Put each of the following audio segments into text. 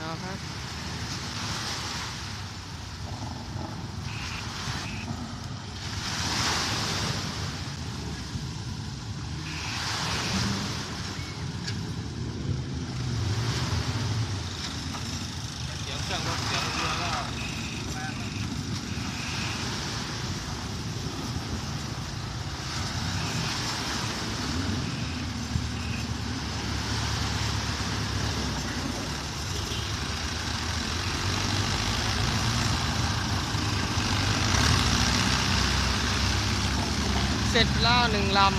เอาครับเสียงเครื่องรถเสียงเรือแล้วเสร็จแล้วหนึ่งลำ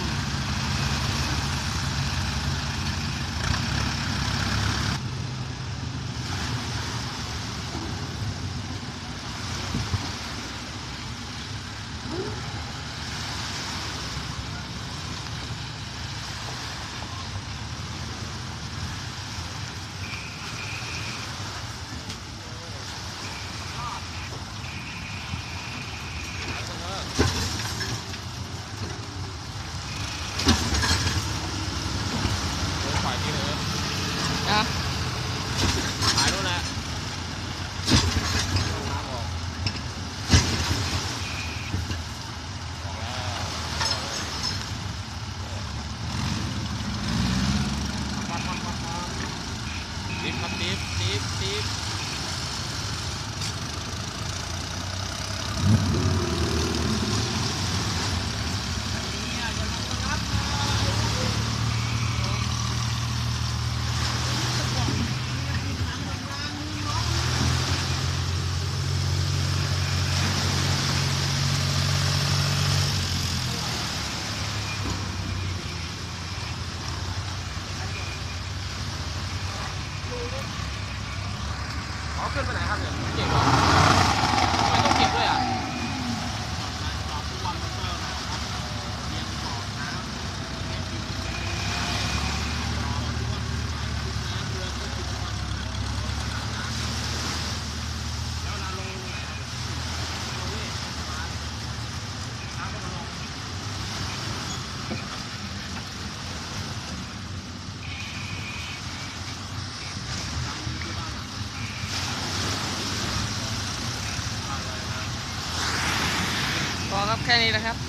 ฝ่ายที่เลย นะ หายนู่นแหละน้ำออกดิฟครับดิฟอ๋อขึ้นไปไหนครับเนี่ยเก่งเหรอทำไมต้องเก่งด้วยอ่ะพอครับแค่นี้นะครับ